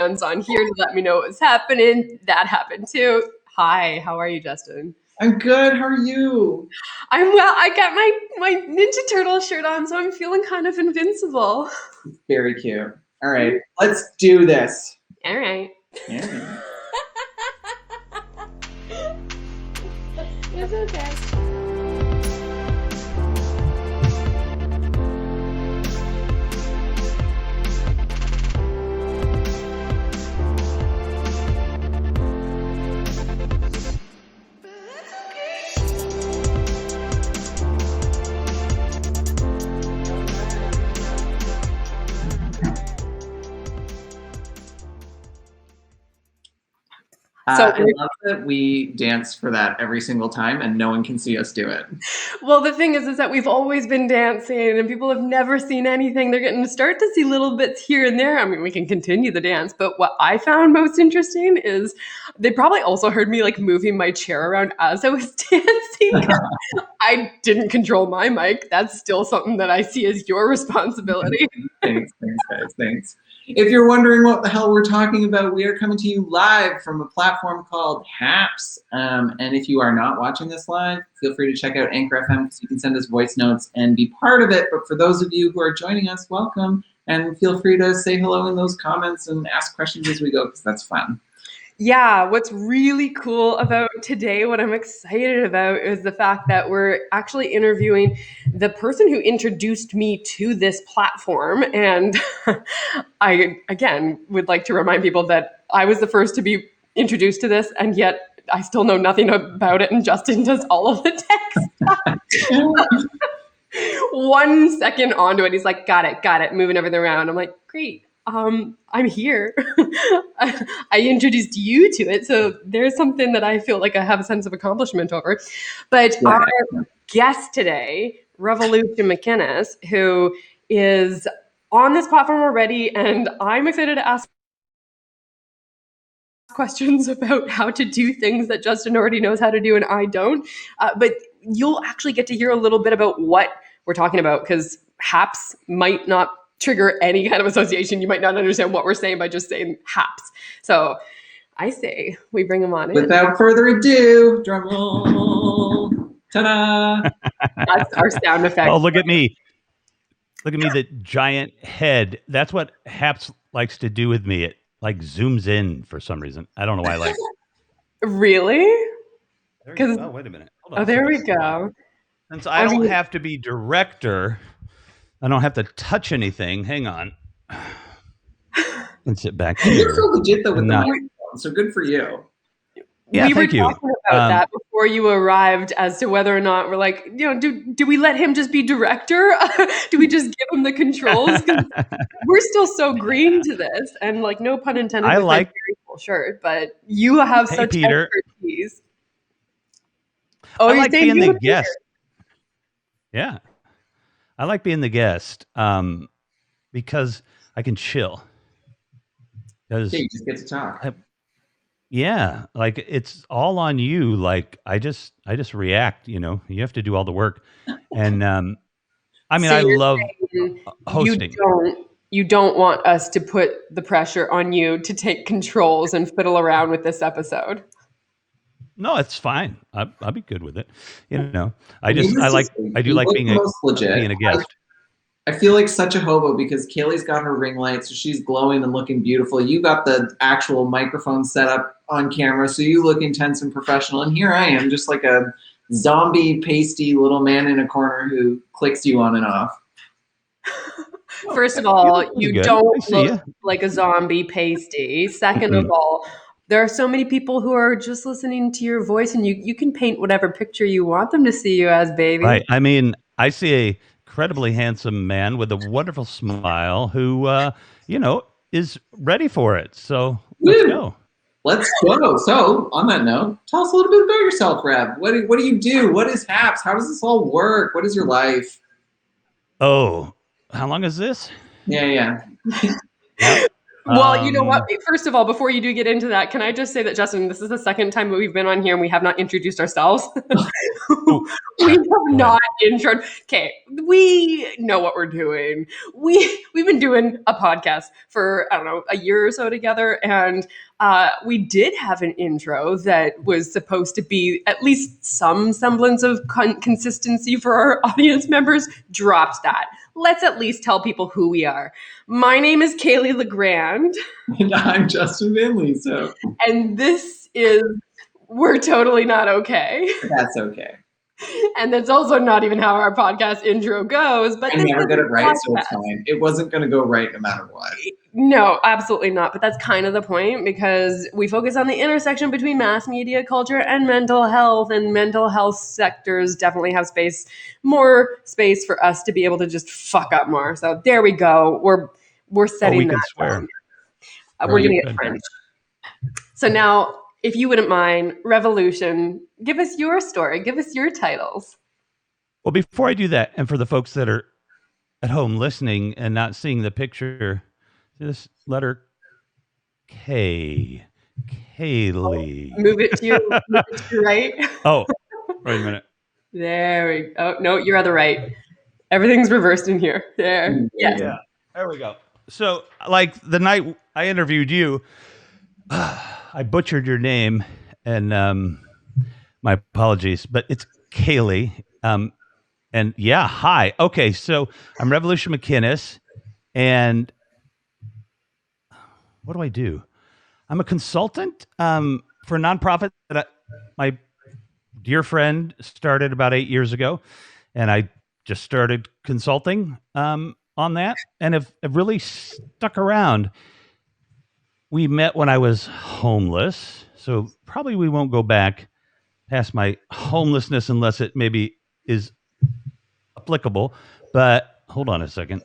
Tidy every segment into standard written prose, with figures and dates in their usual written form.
on here to let me know what's happening. That happened too. Hi, how are you, Justin? I'm good. How are you? I'm well. I got my Ninja Turtle shirt on, so I'm feeling kind of invincible. Very cute. All right, let's do this. All right. Yeah. It's okay. So I love that we dance for that every single time and no one can see us do it. Well, the thing is that we've always been dancing and people have never seen anything. They're getting to start to see little bits here and there. I mean, we can continue the dance, but what I found most interesting is they probably also heard me like moving my chair around as I was dancing. I didn't control my mic. That's still something that I see as your responsibility. Thanks, guys. Thanks. If you're wondering what the hell we're talking about, we are coming to you live from a platform called Haps. And if you are not watching this live, feel free to check out Anchor FM because you can send us voice notes and be part of it. But for those of you who are joining us, welcome. And feel free to say hello in those comments and ask questions as we go because that's fun. Yeah, what's really cool about today, what I'm excited about, is the fact that we're actually interviewing the person who introduced me to this platform. And I, again, would like to remind people that I was the first to be introduced to this, and yet I still know nothing about it, and Justin does all of the text. 1 second onto it, he's like, got it, moving everything around. I'm like, great. I'm here. I introduced you to it. So there's something that I feel like I have a sense of accomplishment over. But our guest today, Revolution McInnes, who is on this platform already, and I'm excited to ask questions about how to do things that Justin already knows how to do and I don't. But you'll actually get to hear a little bit about what we're talking about because Haps might not trigger any kind of association. You might not understand what we're saying by just saying Haps. So I say we bring him on in. Without further ado, drum roll. Ta-da! That's our sound effect. Oh, look at me. Look at me, the giant head. That's what Haps likes to do with me. It like zooms in for some reason. I don't know why I like it. Really? Oh, wait a minute. Hold on. Oh, there we go. Since I don't have to be director, I don't have to touch anything. Hang on. And sit back here. You're so legit though with the microphone, so good for you. Yeah, we were thank you. talking about that before you arrived as to whether or not we're like, do we let him just be director? Do we just give him the controls? We're still so green to this, and like no pun intended. I like very cool shirt, but you have such Peter. expertise. Oh, I like being the guest. Yeah. I like being the guest because I can chill. You just get to talk. Yeah, like it's all on you. Like I just react. You have to do all the work. And I mean, I love hosting. You don't want us to put the pressure on you to take controls and fiddle around with this episode. No, it's fine. I'll be good with it. I do like being a guest. I feel like such a hobo because Kaylee's got her ring light, so she's glowing and looking beautiful. You got the actual microphone set up on camera, so you look intense and professional. And here I am, just like a zombie, pasty little man in a corner who clicks you on and off. First of all, you don't look like a zombie pasty. Second of all, there are so many people who are just listening to your voice, and you can paint whatever picture you want them to see you as, baby. Right. I mean, I see a incredibly handsome man with a wonderful smile who, is ready for it. So let's go. Let's go. So on that note, tell us a little bit about yourself, Rev. What do you do? What is Haps? How does this all work? What is your life? Oh, how long is this? Yeah. Well, you know what? First of all, before you do get into that, can I just say that, Justin, this is the second time that we've been on here and we have not introduced ourselves. Oh, We have go ahead. not introed. Okay, we know what we're doing. We've been doing a podcast for, I don't know, a year or so together, and we did have an intro that was supposed to be at least some semblance of consistency for our audience members. Dropped that. Let's at least tell people who we are. My name is Kaylee LeGrand. And I'm Justin Vinley, so. And this is We're Totally Not Okay. That's okay. And that's also not even how our podcast intro goes. But I never get it right, so it's fine. It wasn't going to go right no matter what. No, absolutely not. But that's kind of the point, because we focus on the intersection between mass media culture and mental health. And mental health sectors definitely have more space for us to be able to just fuck up more. So there we go. We're setting that down. We're going to get French. So now, if you wouldn't mind, Revolution, give us your story. Give us your titles. Well, before I do that, and for the folks that are at home listening and not seeing the picture, this letter K, Kaylee. Move it to your right. Oh, wait a minute. There we go. Oh, no, you're on the right. Everything's reversed in here. There. Yes. Yeah. There we go. So, like the night I interviewed you, I butchered your name, and my apologies, but it's Kaylee. And yeah, hi. Okay, so I'm Revolution McInnes, and what do I do? I'm a consultant for a nonprofit that my dear friend started about 8 years ago, and I just started consulting on that, and have really stuck around. We met when I was homeless, so probably we won't go back past my homelessness unless it maybe is applicable. But hold on a second.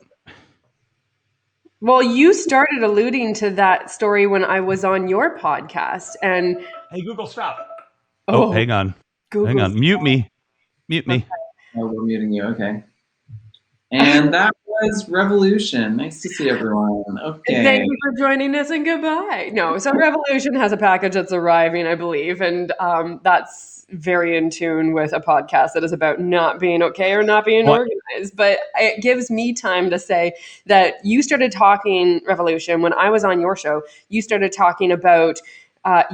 Well, you started alluding to that story when I was on your podcast, and hey, Google, stop. Oh, hang on. Google, hang on. Stop. Mute me. Oh, we're muting you. Okay. And that was Revolution. Nice to see everyone. Okay. Thank you for joining us, and goodbye. No, so Revolution has a package that's arriving, I believe, and that's very in tune with a podcast that is about not being okay or not being organized. But it gives me time to say that you started talking, Revolution, when I was on your show. You started talking about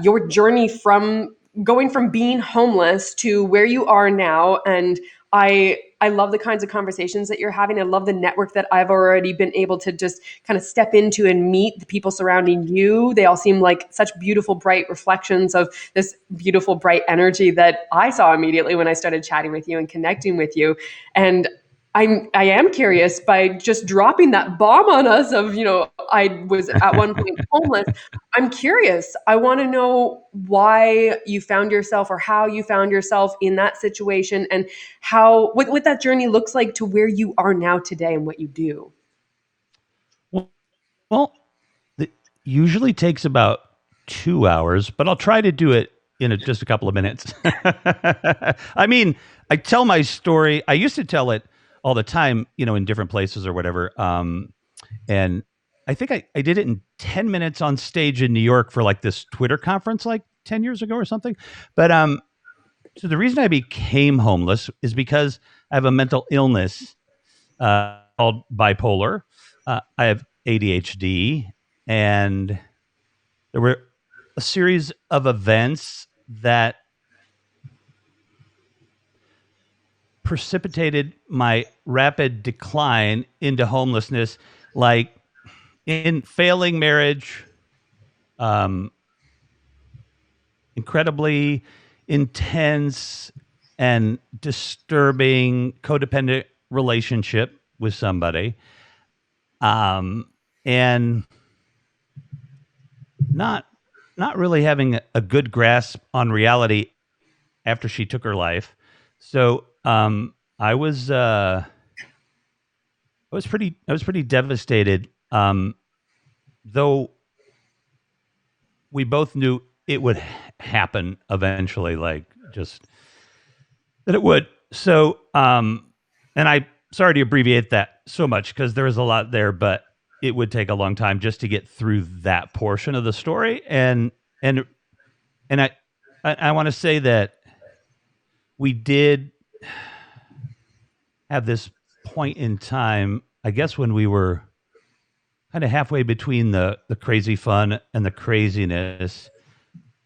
your journey from going from being homeless to where you are now, and I love the kinds of conversations that you're having. I love the network that I've already been able to just kind of step into and meet the people surrounding you. They all seem like such beautiful, bright reflections of this beautiful, bright energy that I saw immediately when I started chatting with you and connecting with you. And I am curious, by just dropping that bomb on us of, I was at one point homeless. I'm curious. I want to know why you found yourself, or how you found yourself in that situation, and what that journey looks like to where you are now today and what you do. Well, it usually takes about 2 hours, but I'll try to do it in just a couple of minutes. I mean, I tell my story. I used to tell it all the time, in different places or whatever. And I think I did it in 10 minutes on stage in New York for like this Twitter conference like 10 years ago or something. But so the reason I became homeless is because I have a mental illness called bipolar. I have ADHD, and there were a series of events that precipitated my rapid decline into homelessness, like in failing marriage, incredibly intense and disturbing codependent relationship with somebody, and not really having a good grasp on reality after she took her life. So I was pretty devastated. Though we both knew it would happen eventually, like just that it would. So and I sorry to abbreviate that so much because there is a lot there, but it would take a long time just to get through that portion of the story. And I want to say that we did have this point in time, I guess, when we were kind of halfway between the crazy fun and the craziness,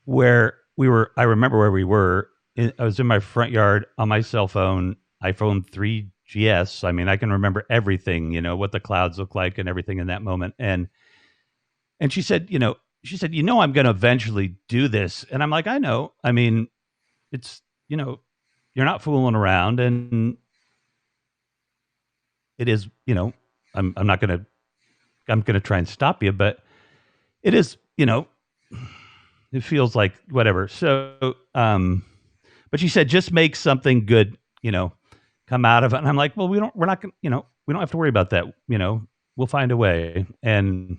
where we were. I remember where we were. I was in my front yard on my cell phone, iPhone 3GS. I mean, I can remember everything, what the clouds look like and everything in that moment. And she said, I'm going to eventually do this. And I'm like, I know. I mean, it's, you're not fooling around, and it is, I'm not going to, I'm going to try and stop you, but it is, it feels like whatever. So, but she said, just make something good, come out of it. And I'm like, well, we're not going to, we don't have to worry about that. We'll find a way. And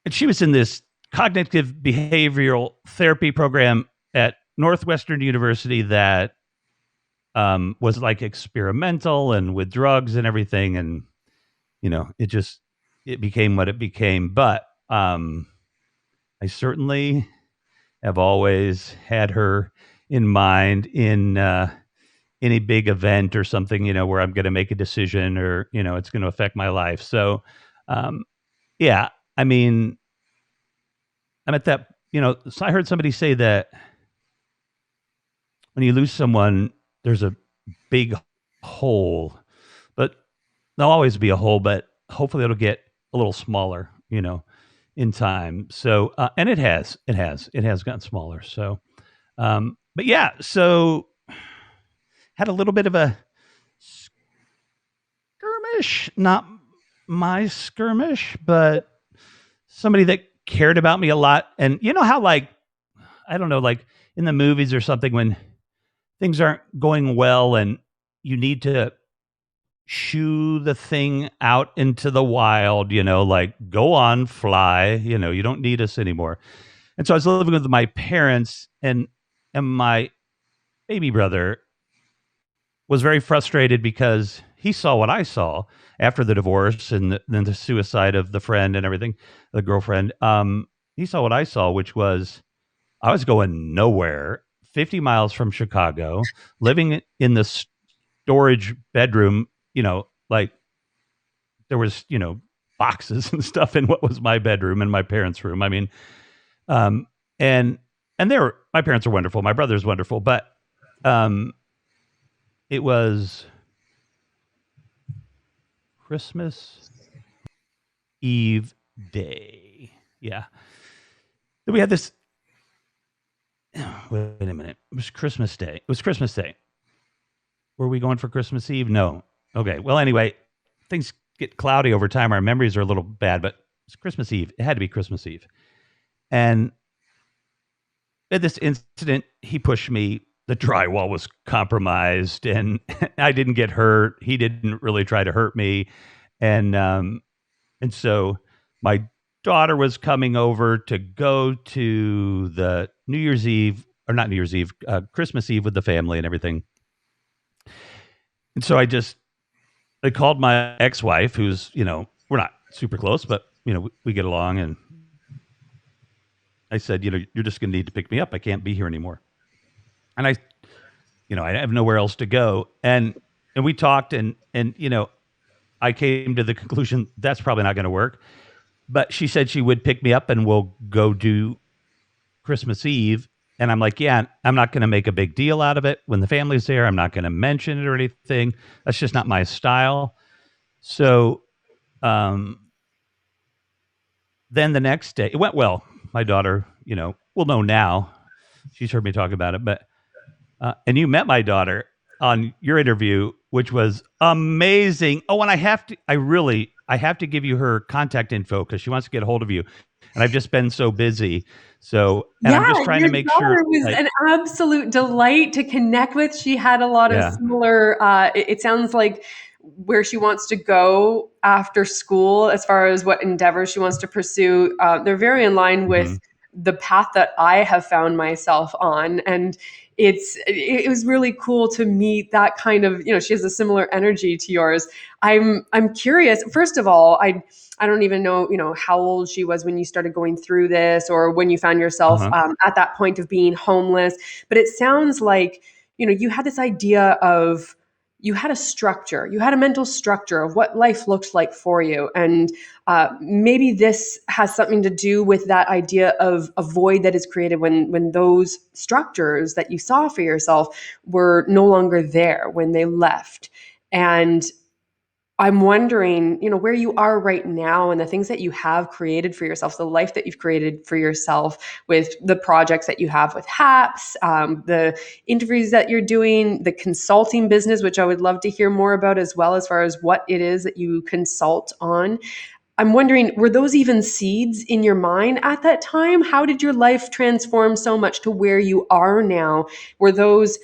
she was in this cognitive behavioral therapy program at Northwestern University that was like experimental and with drugs and everything. And, it became what it became. But I certainly have always had her in mind in any big event or something, where I'm going to make a decision or, it's going to affect my life. So, yeah, I mean, I'm at that, so I heard somebody say that when you lose someone, there's a big hole, but there'll always be a hole, but hopefully it'll get a little smaller, in time. So, and it has gotten smaller. So, but yeah, so had a little bit of a skirmish, not my skirmish, but somebody that cared about me a lot. And you know how, like, I don't know, like in the movies or something, when things aren't going well and you need to shoo the thing out into the wild, like go on, fly, you don't need us anymore. And so I was living with my parents, and my baby brother was very frustrated because he saw what I saw after the divorce and then the suicide of the friend and everything, the girlfriend. He saw what I saw, which was I was going nowhere, 50 miles from Chicago, living in the storage bedroom, like there was, boxes and stuff in what was my bedroom and my parents' room. I mean, and my parents are wonderful. My brother's wonderful, but it was Christmas Eve day. Yeah. Then we had this. Wait a minute. It was Christmas Day. It was Christmas Day. Were we going for Christmas Eve? No. Okay. Well, anyway, things get cloudy over time. Our memories are a little bad, but it's Christmas Eve. It had to be Christmas Eve. And at this incident, he pushed me. The drywall was compromised, and I didn't get hurt. He didn't really try to hurt me. And so my daughter was coming over to go to the New Year's Eve, or not New Year's Eve, Christmas Eve with the family and everything. And so I called my ex-wife, who's, we're not super close, but, we get along. And I said, you're just going to need to pick me up. I can't be here anymore. And I have nowhere else to go. And we talked and, I came to the conclusion that's probably not going to work. But she said she would pick me up and we'll go do Christmas Eve. And I'm like, yeah, I'm not going to make a big deal out of it when the family's there. I'm not going to mention it or anything. That's just not my style. So then the next day, it went well. My daughter, will know now. She's heard me talk about it. But and you met my daughter on your interview, which was amazing. Oh, and I have to give you her contact info because she wants to get a hold of you. And I've just been so busy. So, and yeah, I'm just trying to make sure. It was an absolute delight to connect with. She had a lot of similar, it sounds like where she wants to go after school, as far as what endeavors she wants to pursue. They're very in line with the path that I have found myself on. And it was really cool to meet that kind of, she has a similar energy to yours. I'm curious. First of all, I don't even know, how old she was when you started going through this, or when you found yourself Uh-huh. at that point of being homeless. But it sounds like, you had this idea of, you had a structure, you had a mental structure of what life looked like for you. And maybe this has something to do with that idea of a void that is created when those structures that you saw for yourself were no longer there, when they left. And I'm wondering, where you are right now and the things that you have created for yourself, the life that you've created for yourself with the projects that you have with HAPS, the interviews that you're doing, the consulting business, which I would love to hear more about as well, as far as what it is that you consult on. I'm wondering, were those even seeds in your mind at that time? How did your life transform so much to where you are now? Were those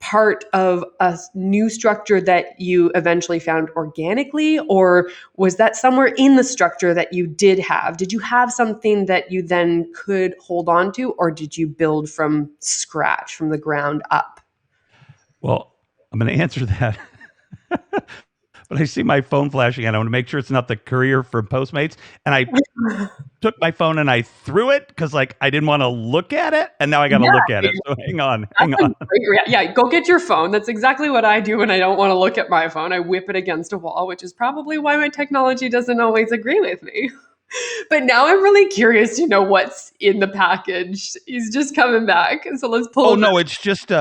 part of a new structure that you eventually found organically, or was that somewhere in the structure that you did have? Did you have something that you then could hold on to, or did you build from scratch, from the ground up? Well, I'm going to answer that. But I see my phone flashing, and I want to make sure it's not the courier from Postmates. And I took my phone and I threw it because, like, I didn't want to look at it, and now I got to look at it. So hang on. Yeah, go get your phone. That's exactly what I do when I don't want to look at my phone. I whip it against a wall, which is probably why my technology doesn't always agree with me. But now I'm really curious to know what's in the package. He's just coming back, so let's pull. Oh no, it's just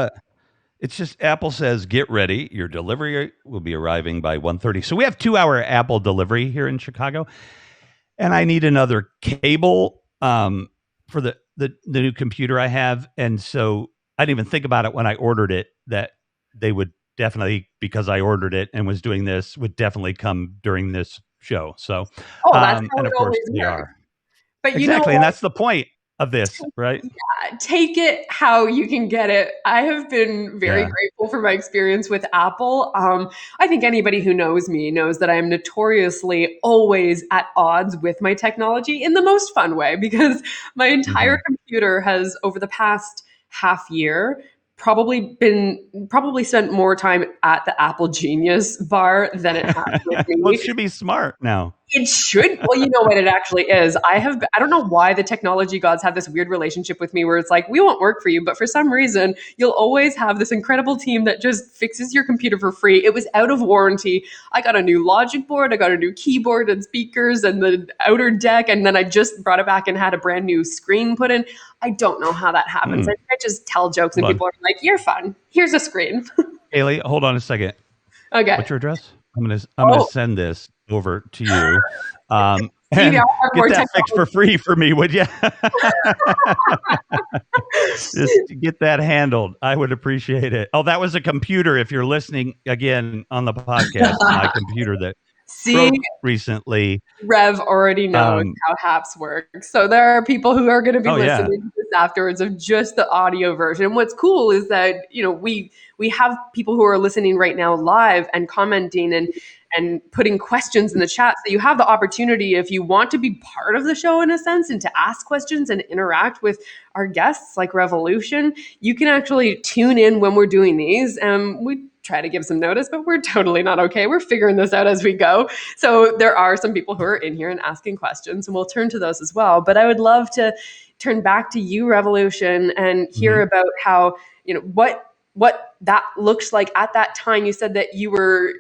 Apple says, get ready. Your delivery will be arriving by 1:30. So we have 2-hour Apple delivery here in Chicago. And I need another cable for the new computer I have. And so I didn't even think about it when I ordered it, that they would definitely, because I ordered it and was doing this, would definitely come during this show. So, that's how and it of course always they works. are. But Exactly. And that's the point of this, right? take it how you can get it. I have been very grateful for my experience with Apple. I think anybody who knows me knows that I am notoriously always at odds with my technology in the most fun way, because my entire computer has, over the past half year, probably spent more time at the Apple Genius bar than it has with me. Well, it should be smart now. It should. Well, you know what it actually is. I don't know why the technology gods have this weird relationship with me where it's like, we won't work for you, but for some reason, you'll always have this incredible team that just fixes your computer for free. It was out of warranty. I got a new Logic board, I got a new keyboard and speakers and the outer deck, and then I just brought it back and had a brand new screen put in. I don't know how that happens. I just tell jokes and people are like, you're fun. Here's a screen. Haley, hold on a second. Okay. What's your address? I'm gonna send this over to you. And Steve, get that fixed for free for me, would you? Just get that handled. I would appreciate it. Oh, that was a computer. If you're listening again on the podcast, my computer that broke recently. Rev already knows how HAPS works. So there are people who are going to be listening to this afterwards of just the audio version. What's cool is that, we have people who are listening right now live and commenting and putting questions in the chat. So you have the opportunity, if you want to be part of the show in a sense and to ask questions and interact with our guests like Revolution, you can actually tune in when we're doing these. We try to give some notice, but we're totally not okay. We're figuring this out as we go. So there are some people who are in here and asking questions, and we'll turn to those as well. But I would love to turn back to you, Revolution, and hear about how, what that looks like at that time. You said that you were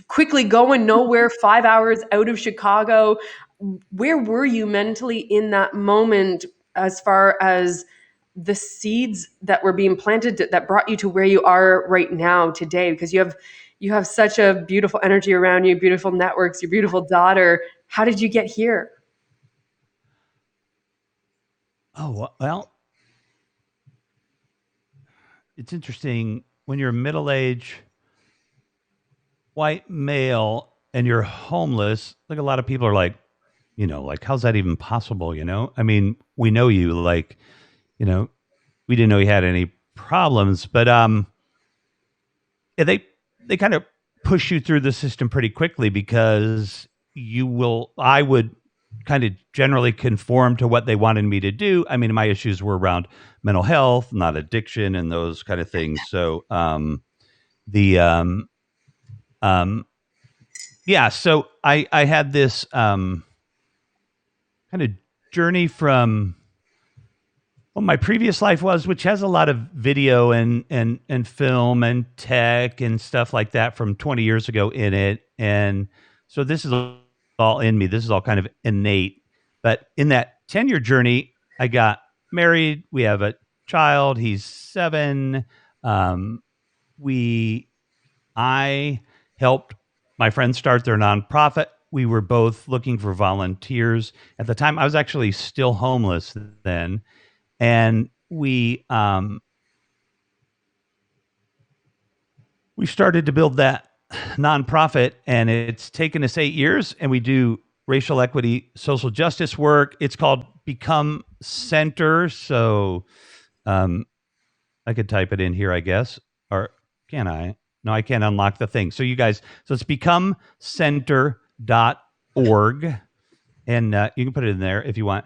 quickly going nowhere, 5 hours out of Chicago. Where were you mentally in that moment, as far as the seeds that were being planted that brought you to where you are right now today? Because you have such a beautiful energy around you, beautiful networks, your beautiful daughter. How did you get here? Oh, well, it's interesting when you're middle-aged white male and you're homeless. Like, a lot of people are like, like, how's that even possible? I mean, we know you, like, we didn't know you had any problems, but they kind of push you through the system pretty quickly, because I would kind of generally conform to what they wanted me to do. I mean, my issues were around mental health, not addiction, and those kind of things. So the yeah, so I had this kind of journey from what my previous life was, which has a lot of video and film and tech and stuff like that from 20 years ago in it. And so this is all in me. This is all kind of innate. But in that 10-year journey, I got married. We have a child. He's 7. Um, I helped my friends start their nonprofit. We were both looking for volunteers. At the time, I was actually still homeless then. And we started to build that nonprofit, and it's taken us 8 years, and we do racial equity, social justice work. It's called Become Center. So I could type it in here, I guess. Or can I? No, I can't unlock the thing. So you guys, so it's becomecenter.org. And you can put it in there if you want.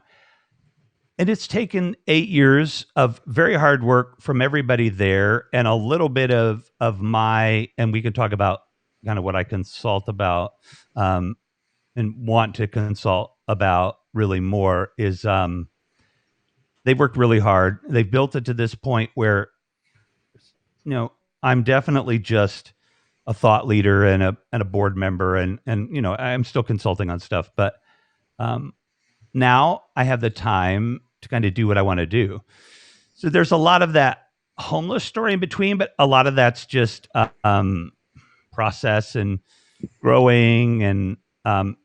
And it's taken 8 years of very hard work from everybody there, and a little bit of my, and we can talk about kind of what I consult about and want to consult about really more is they've worked really hard. They've built it to this point where, I'm definitely just a thought leader and a board member, and I'm still consulting on stuff, but now I have the time to kind of do what I want to do. So there's a lot of that homeless story in between, but a lot of that's just process and growing. And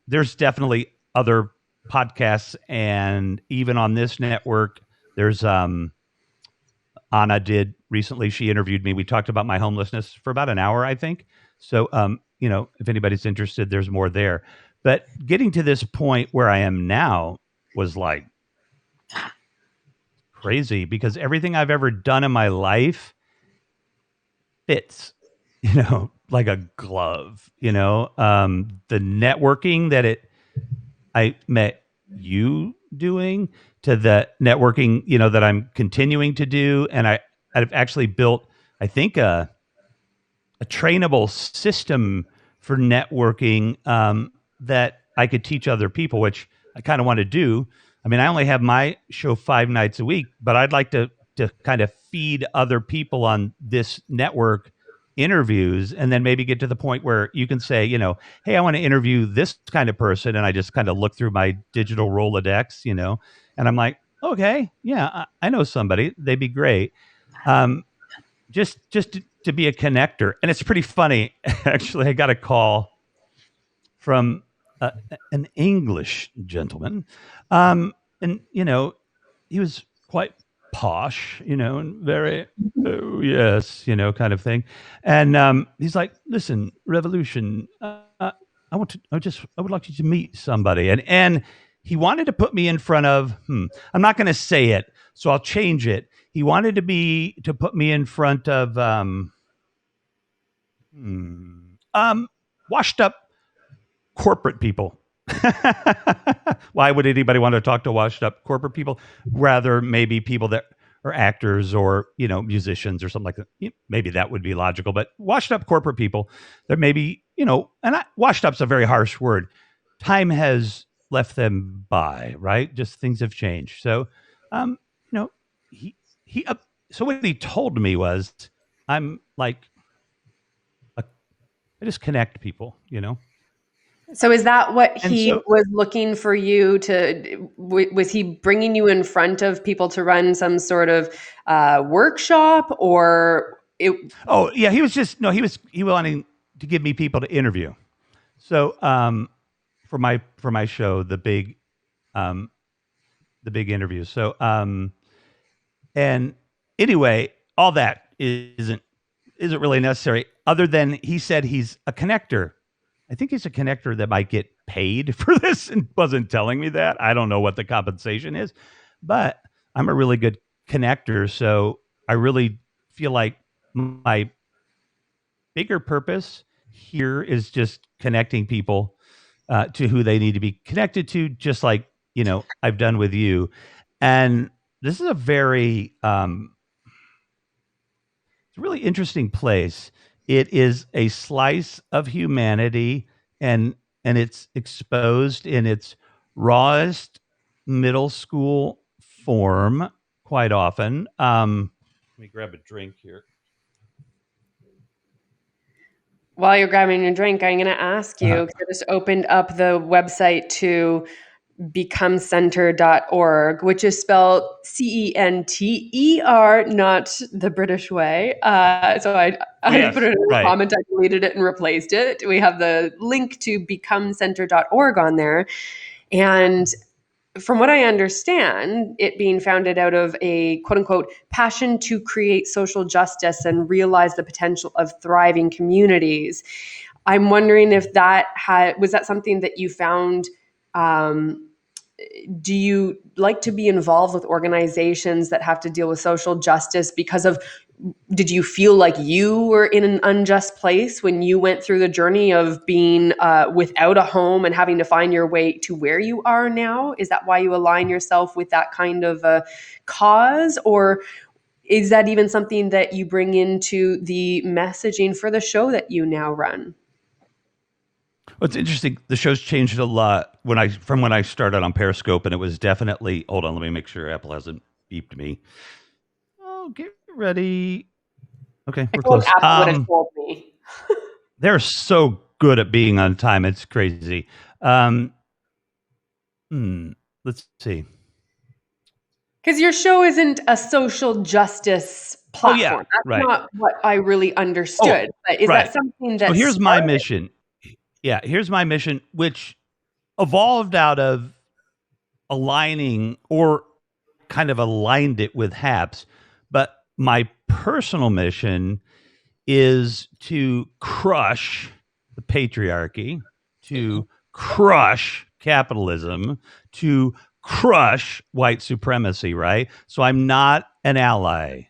there's definitely other podcasts, and even on this network, there's Anna did recently. She interviewed me. We talked about my homelessness for about an hour, I think. So, if anybody's interested, there's more there. But getting to this point where I am now was like crazy, because everything I've ever done in my life fits, like a glove. The networking that I met you doing, to the networking, that I'm continuing to do. And I've actually built, I think, a trainable system for networking that I could teach other people, which I kind of want to do. I mean, I only have my show 5 nights a week, but I'd like to kind of feed other people on this network interviews, and then maybe get to the point where you can say, hey, I want to interview this kind of person. And I just kind of look through my digital Rolodex, and I'm like, okay, yeah, I know somebody. They'd be great. Just to be a connector. And it's pretty funny. Actually, I got a call from an English gentleman. And, he was quite posh, and very, oh, yes, kind of thing. And he's like, listen, Revolution, I would like you to meet somebody. And he wanted to put me in front of, I'm not going to say it, so I'll change it. He wanted to put me in front of washed up corporate people. Why would anybody want to talk to washed up corporate people? Rather, maybe people that are actors or musicians or something like that. Maybe that would be logical. But washed up corporate people, that maybe washed up's a very harsh word. Time has left them by, right? Just things have changed. So, so what he told me was, I'm like, I just connect people, So is that what he was looking for you to, was he bringing you in front of people to run some sort of workshop, or Oh yeah, he wanting to give me people to interview. So for my show, the big interview. So and anyway, all that isn't really necessary, other than he said he's a connector. I think he's a connector that might get paid for this, and wasn't telling me that. I don't know what the compensation is, but I'm a really good connector. So I really feel like my bigger purpose here is just connecting people to who they need to be connected to, just like, I've done with you. And this is a very, it's a really interesting place. It is a slice of humanity, and it's exposed in its rawest middle school form quite often. Let me grab a drink here. While you're grabbing your drink, I'm going to ask you, because I just opened up the website to becomecenter.org, which is spelled CENTER, not the British way. So I Yes, put it in a right. comment, I deleted it and replaced it. We have the link to becomecenter.org on there. And from what I understand, it being founded out of a quote unquote passion to create social justice and realize the potential of thriving communities. I'm wondering if that was that something that you found. Do you like to be involved with organizations that have to deal with social justice because of, did you feel like you were in an unjust place when you went through the journey of being without a home and having to find your way to where you are now? Is that why you align yourself with that kind of a cause? Or is that even something that you bring into the messaging for the show that you now run? Well, it's interesting. The show's changed a lot from when I started on Periscope, and it was definitely. Hold on, let me make sure Apple hasn't beeped me. Oh, get ready. Okay, I we're feel like close. Apple would have told me. They're so good at being on time. It's crazy. Let's see. Because your show isn't a social justice Oh yeah, platform. That's right. not what I really understood. But is right. that something So that here's my mission. Yeah, here's my mission, which evolved out of aligning, or kind of aligned it with HAPS. But my personal mission is to crush the patriarchy, to crush capitalism, to crush white supremacy, right? So I'm not an ally.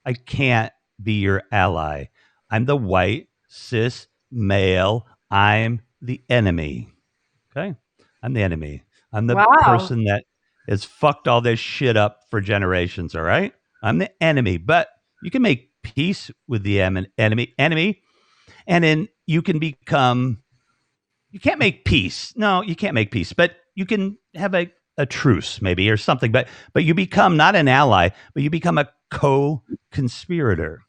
I can't be your ally. I'm the white, cis, male. I'm the enemy. Okay? I'm the enemy. I'm the Wow. person that has fucked all this shit up for generations, all right? I'm the enemy. But you can make peace with the enemy, and then you can become, you can't make peace. No, you can't make peace, but you can have a truce maybe, or something. But you become not an ally, but you become a co-conspirator.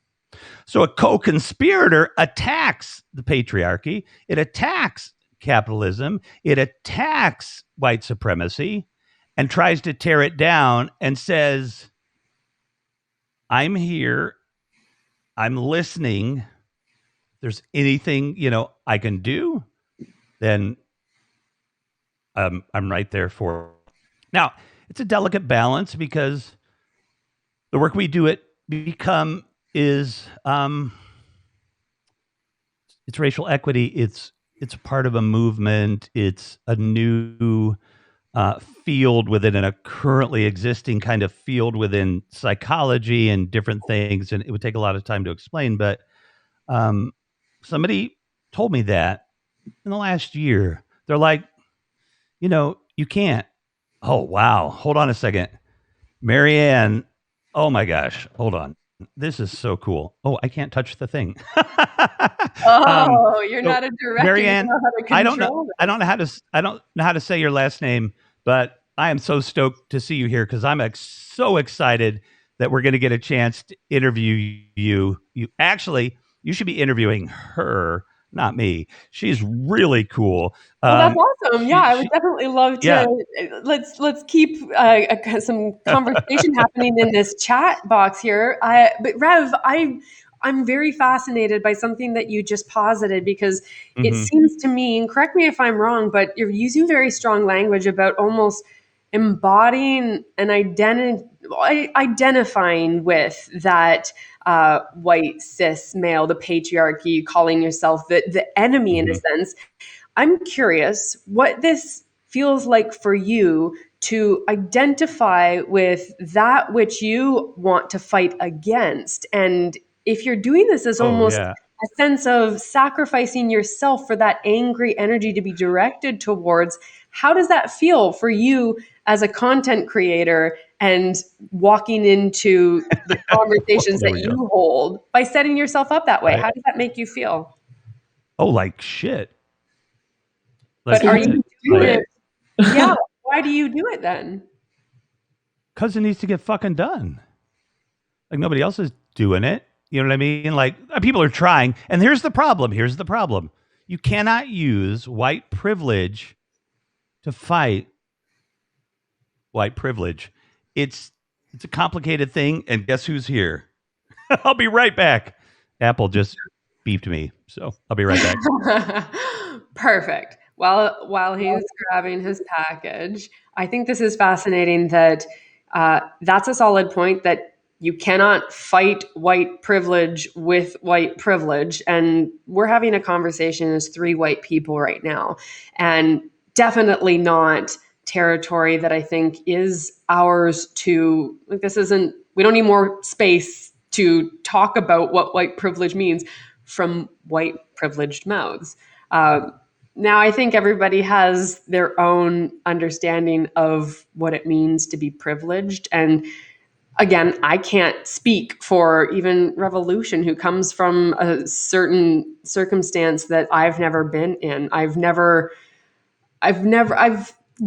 So a co-conspirator attacks the patriarchy. It attacks capitalism. It attacks white supremacy and tries to tear it down and says, I'm here. I'm listening. If there's anything, I can do, then I'm right there for it. Now, it's a delicate balance, because the work we do at Become is it's racial equity. It's part of a movement. It's a new field within a currently existing kind of field within psychology and different things. And it would take a lot of time to explain, but somebody told me that in the last year. They're like, you can't. Oh, wow. Hold on a second. Marianne. Oh my gosh. Hold on. This is so cool. Oh, I can't touch the thing. You're So, not a director. Marianne, You know how to I don't know. control I don't know how to. I don't know how to say your last name, but I am so stoked to see you here, because I'm so excited that we're going to get a chance to interview you. You should be interviewing her, not me. She's really cool. Well, that's awesome. Yeah, I would she definitely love yeah. to. Let's keep some conversation happening in this chat box here. But Rev, I'm very fascinated by something that you just posited, because it Mhm. seems to me, and correct me if I'm wrong, but you're using very strong language about almost embodying and identifying with that white cis male, the patriarchy, calling yourself the enemy in a Mhm. sense. I'm curious what this feels like for you to identify with that which you want to fight against. And if you're doing this as Oh almost yeah. a sense of sacrificing yourself for that angry energy to be directed towards. How does that feel for you as a content creator and walking into the conversations There that we go. you hold by setting yourself up that way? Right. How does that make you feel? Oh, like shit. But Like are shit. you doing Like, it? Yeah. Why do you do it then? because it needs to get fucking done. Like nobody else is doing it. You know what I mean? Like people are trying. And here's the problem. Here's the problem. You cannot use white privilege to fight white privilege. It's a complicated thing. And guess who's here? I'll be right back. Apple just beeped me. So I'll be right back. Perfect. While he's grabbing his package, I think this is fascinating that that's a solid point that you cannot fight white privilege with white privilege. And we're having a conversation as three white people right now, and definitely not territory that I think is ours to, like, this isn't, we don't need more space to talk about what white privilege means from white privileged mouths. Now, I think everybody has their own understanding of what it means to be privileged. And again, I can't speak for even Revolution, who comes from a certain circumstance that I've never been in. I've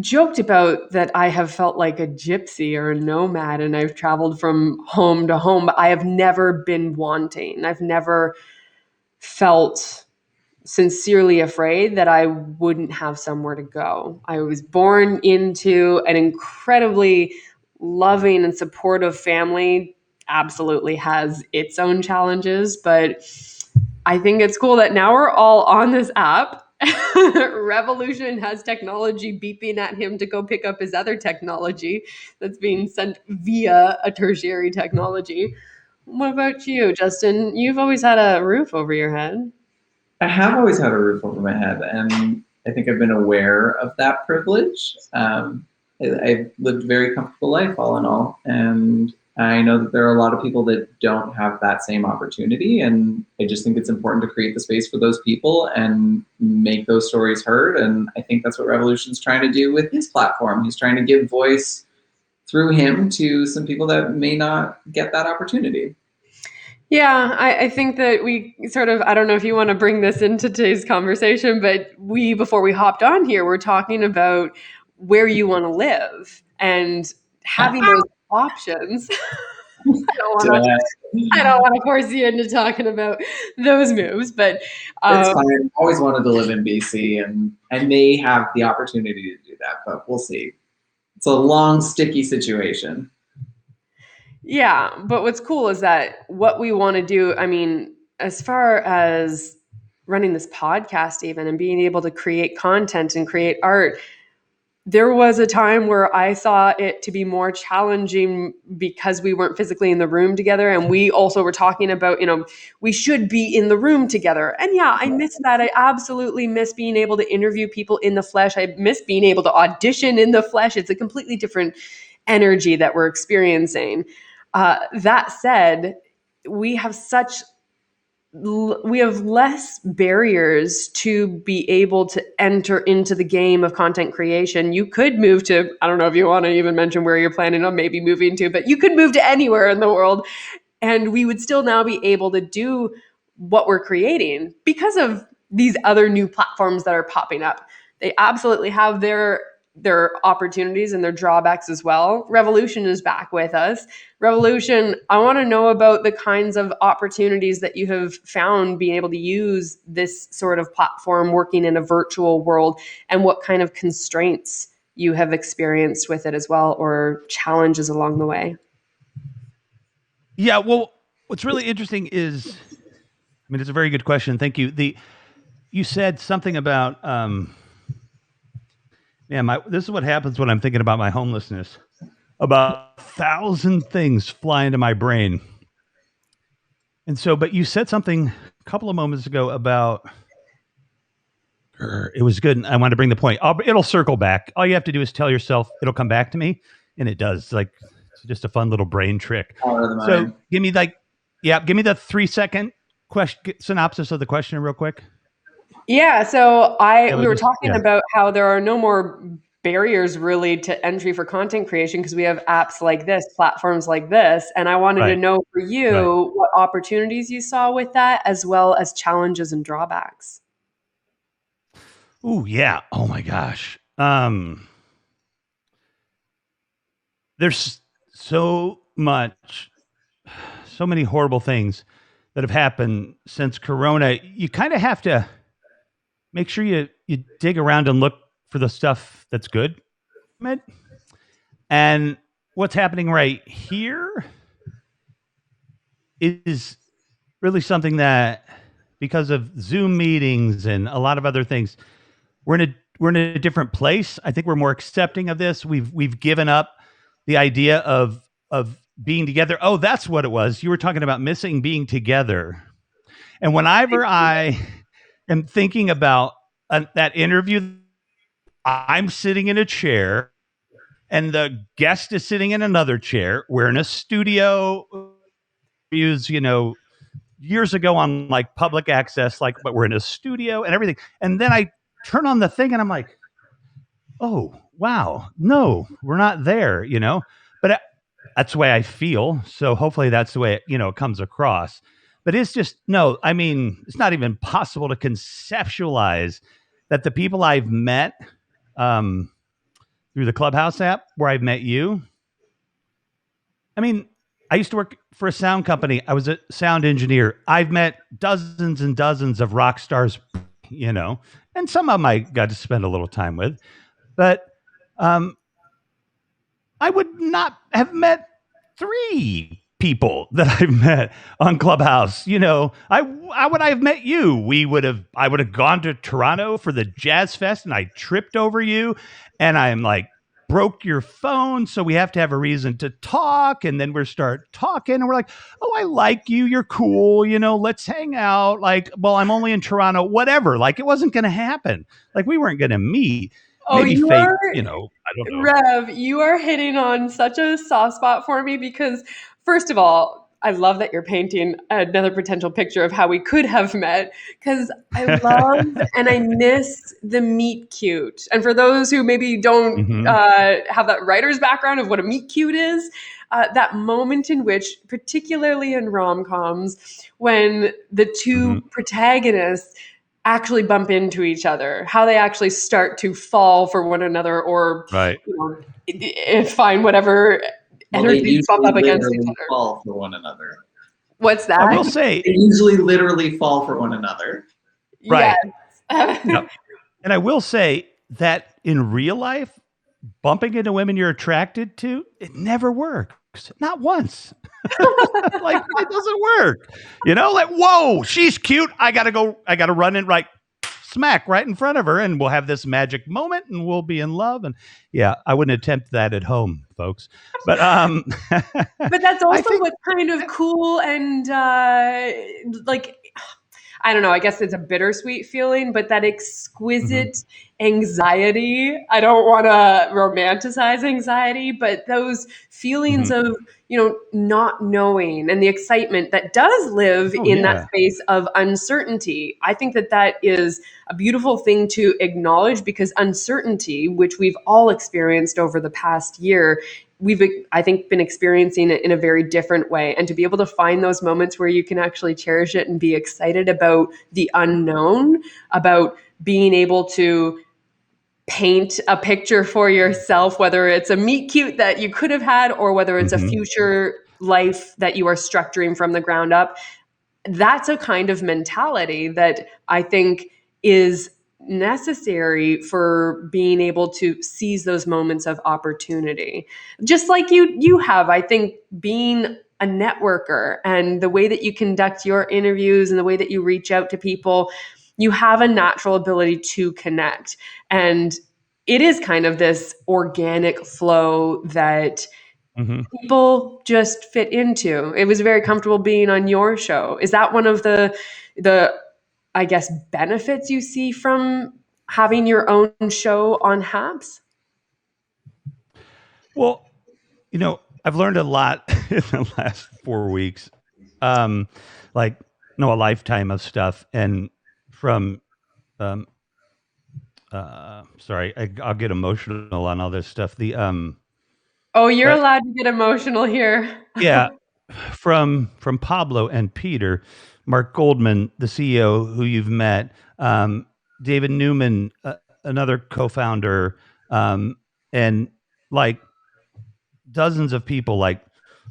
joked about that I have felt like a gypsy or a nomad and I've traveled from home to home, but I have never been wanting. I've never felt sincerely afraid that I wouldn't have somewhere to go. I was born into an incredibly loving and supportive family. Absolutely has its own challenges, but I think it's cool that now we're all on this app. Revolution has technology beeping at him to go pick up his other technology that's being sent via a tertiary technology. What about you, Justin? You've always had a roof over your head. I have always had a roof over my head, and I think I've been aware of that privilege. I've lived a very comfortable life, all in all, and I know that there are a lot of people that don't have that same opportunity, and I just think it's important to create the space for those people and make those stories heard, and I think that's what Revolution's trying to do with his platform. He's trying to give voice through him to some people that may not get that opportunity. Yeah, I think that we sort of, I don't know if you want to bring this into today's conversation, but before we hopped on here, we're talking about where you want to live and having those options. I don't want to force you into talking about those moves, but It's fine. I've always wanted to live in BC, and I may have the opportunity to do that, but we'll see. It's a long, sticky situation. yeah, but what's cool is that what we want to do, I mean, as far as running this podcast even and being able to create content and create art, there was a time where I thought it to be more challenging because we weren't physically in the room together. And we also were talking about, we should be in the room together. And yeah, I miss that. I absolutely miss being able to interview people in the flesh. I miss being able to audition in the flesh. It's a completely different energy that we're experiencing. That said, we have less barriers to be able to enter into the game of content creation. You could move to, I don't know if you want to even mention where you're planning on maybe moving to, but you could move to anywhere in the world and we would still now be able to do what we're creating because of these other new platforms that are popping up. They absolutely have their opportunities and their drawbacks as well. Revolution is back with us. Revolution, I want to know about the kinds of opportunities that you have found being able to use this sort of platform working in a virtual world and what kind of constraints you have experienced with it as well, or challenges along the way. Yeah, well, what's really interesting is, I mean, it's a very good question. Thank you. You said something about, this is what happens when I'm thinking about my homelessness. About 1,000 things fly into my brain. And so, but you said something a couple of moments ago about, it was good. And I want to bring the point. It'll circle back. All you have to do is tell yourself it'll come back to me. And it does. It's just a fun little brain trick. So give me the 3-second synopsis of the question real quick? Yeah, so we were talking Yeah. about how there are no more barriers really to entry for content creation because we have apps like this, platforms like this, and I wanted to Right. know for Right. you what opportunities you saw with that as well as challenges and drawbacks. Ooh, yeah. Oh my gosh. There's so many horrible things that have happened since Corona. You kind of have to make sure you dig around and look for the stuff that's good. And what's happening right here is really something that, because of Zoom meetings and a lot of other things, we're in a different place. I think we're more accepting of this. We've given up the idea of being together. Oh, that's what it was. You were talking about missing being together. And whenever I am thinking about that interview, I'm sitting in a chair and the guest is sitting in another chair. We're in a studio, years ago on like public access, but we're in a studio and everything. And then I turn on the thing and I'm like, oh, wow, no, we're not there, but that's the way I feel. So hopefully that's the way it comes across. But it's just, no, I mean, it's not even possible to conceptualize that the people I've met through the Clubhouse app where I've met you. I mean, I used to work for a sound company. I was a sound engineer. I've met dozens and dozens of rock stars, and some of them I got to spend a little time with. But I would not have met 3 people that I've met on Clubhouse. How would I have met you? I would have gone to Toronto for the Jazz Fest and I tripped over you and I'm like, broke your phone. So we have to have a reason to talk. And then we start talking and we're like, oh, I like you. You're cool. Let's hang out. Like, well, I'm only in Toronto, whatever. Like it wasn't going to happen. Like we weren't going to meet. Oh, Maybe you fate, are, I don't know. Rev, you are hitting on such a soft spot for me because, first of all, I love that you're painting another potential picture of how we could have met because I love and I miss the meet cute. And for those who maybe don't have that writer's background of what a meet cute is, that moment in which, particularly in rom-coms, when the two protagonists actually bump into each other, how they actually start to fall for one another or Right. find whatever energies bump up against each other. Fall for one another. What's that? I will say they usually literally fall for one another. Right. Yes. Yep. And I will say that in real life, bumping into women you're attracted to, it never works. Not once. Like it doesn't work. Like, whoa, she's cute. I gotta run in right smack right in front of her and we'll have this magic moment and we'll be in love. And yeah, I wouldn't attempt that at home, folks. But but that's also what's kind of cool and like, I don't know, I guess it's a bittersweet feeling, but that exquisite anxiety. I don't want to romanticize anxiety, but those feelings of, not knowing and the excitement that does live in that space of uncertainty. I think that is a beautiful thing to acknowledge because uncertainty, which we've all experienced over the past year, we've, I think, been experiencing it in a very different way. And to be able to find those moments where you can actually cherish it and be excited about the unknown, about being able to paint a picture for yourself, whether it's a meet cute that you could have had or whether it's a future life that you are structuring from the ground up. That's a kind of mentality that I think is necessary for being able to seize those moments of opportunity. Just like you have, I think, being a networker and the way that you conduct your interviews and the way that you reach out to people, you have a natural ability to connect. And it is kind of this organic flow that people just fit into. It was very comfortable being on your show. Is that one of the I guess benefits you see from having your own show on Habs? Well, I've learned a lot in the last 4 weeks. Like a lifetime of stuff. And from, um, sorry, I'll get emotional on all this stuff. Oh, you're But allowed to get emotional here. yeah, from Pablo and Peter, Mark Goldman, the CEO who you've met, David Newman, another co-founder, and like dozens of people like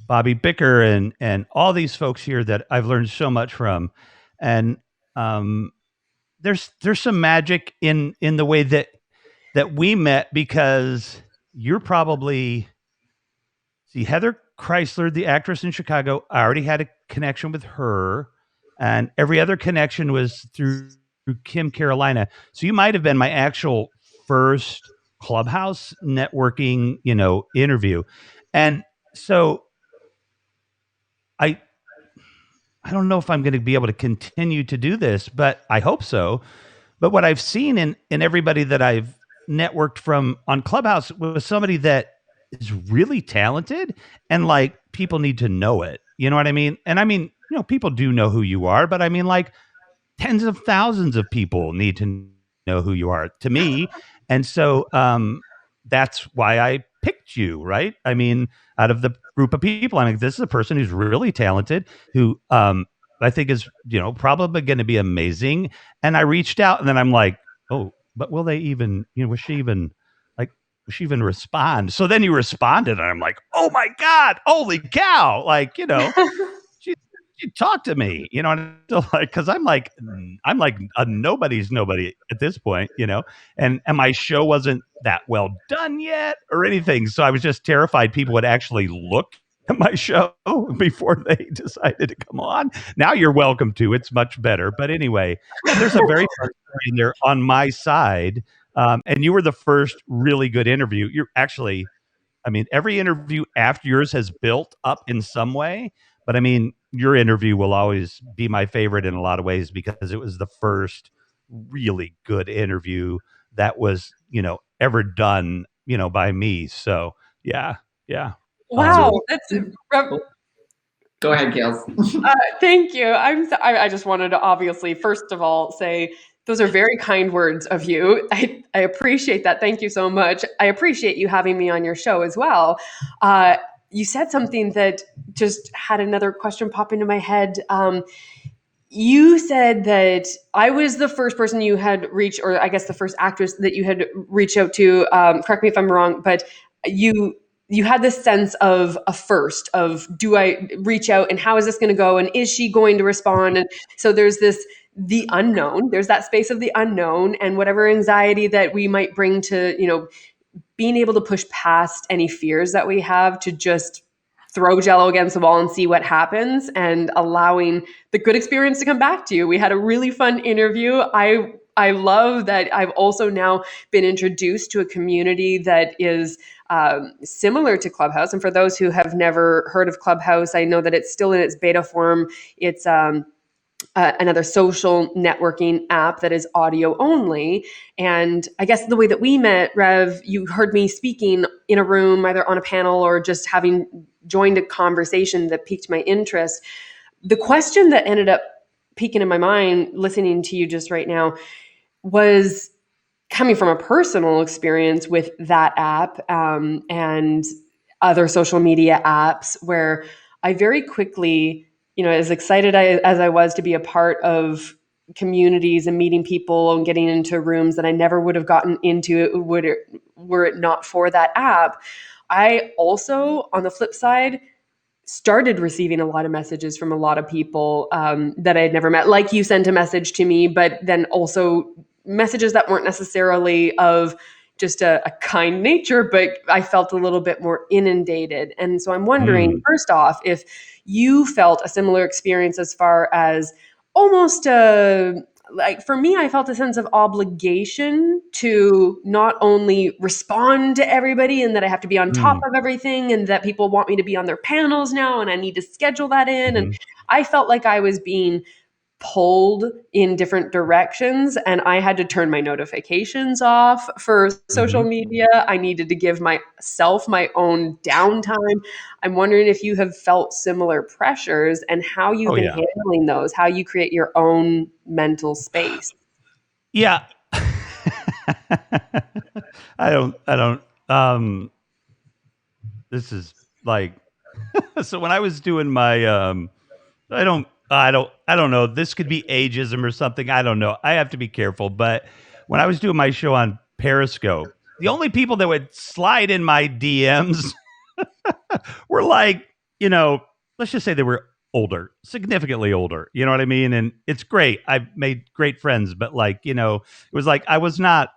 Bobby Bicker and all these folks here that I've learned so much from, and um, there's some magic in the way that we met because you're probably see Heather Chrysler, the actress in Chicago. I already had a connection with her, and every other connection was through Kim Carolina. So you might have been my actual first Clubhouse networking, interview, and so I I don't know if I'm going to be able to continue to do this, but I hope so. But what I've seen in everybody that I've networked from on Clubhouse was somebody that is really talented and like people need to know it. You know what I mean? And I mean, people do know who you are, but I mean like tens of thousands of people need to know who you are to me. And so that's why I picked you, right? I mean, out of the group of people, I mean, this is a person who's really talented, who I think is, probably going to be amazing. And I reached out and then I'm like, oh, but will they even, was she even like, will she even respond? So then you responded and I'm like, oh my God, holy cow. Like, she talk to me, and so like, because I'm like a nobody's nobody at this point, and my show wasn't that well done yet or anything, so I was just terrified people would actually look at my show before they decided to come on. Now you're welcome to; it's much better. But anyway, yeah, there's a very fun story in there on my side, and you were the first really good interview. You're actually, I mean, every interview after yours has built up in some way, but I mean, your interview will always be my favorite in a lot of ways because it was the first really good interview that was, ever done, by me. So yeah, yeah. So, Wow, that's oh, go ahead, Kales. thank you. I just wanted to obviously, first of all, say those are very kind words of you. I appreciate that. Thank you so much. I appreciate you having me on your show as well. You said something that just had another question pop into my head. You said that I was the first person you had reached, or I guess the first actress that you had reached out to. Correct me if I'm wrong, but you had this sense of a first of, do I reach out and how is this going to go and is she going to respond? And so there's the unknown. There's that space of the unknown and whatever anxiety that we might bring to being able to push past any fears that we have to just throw Jello against the wall and see what happens and allowing the good experience to come back to you. We had a really fun interview. I love that I've also now been introduced to a community that is similar to Clubhouse. And for those who have never heard of Clubhouse, I know that it's still in its beta form. It's another social networking app that is audio only. And I guess the way that we met, Rev, you heard me speaking in a room, either on a panel or just having joined a conversation that piqued my interest. The question that ended up peeking in my mind, listening to you just right now, was coming from a personal experience with that app and other social media apps where I very quickly, as excited as I was to be a part of communities and meeting people and getting into rooms that I never would have gotten into were it not for that app. I also, on the flip side, started receiving a lot of messages from a lot of people that I had never met. Like you sent a message to me, but then also messages that weren't necessarily of just a kind nature, but I felt a little bit more inundated. And so I'm wondering, first off, if you felt a similar experience as far as almost like for me, I felt a sense of obligation to not only respond to everybody and that I have to be on top Mm, of everything and that people want me to be on their panels now and I need to schedule that in. And mhm. I felt like I was being pulled in different directions, and I had to turn my notifications off for social media. I needed to give myself my own downtime. I'm wondering if you have felt similar pressures and how you've Oh been yeah. handling those, how you create your own mental space. Yeah. I don't this is like so when I was doing my I don't know. This could be ageism or something. I don't know. I have to be careful. But when I was doing my show on Periscope, the only people that would slide in my DMs were like, let's just say they were older, significantly older. You know what I mean? And it's great. I've made great friends, but it was like I was not,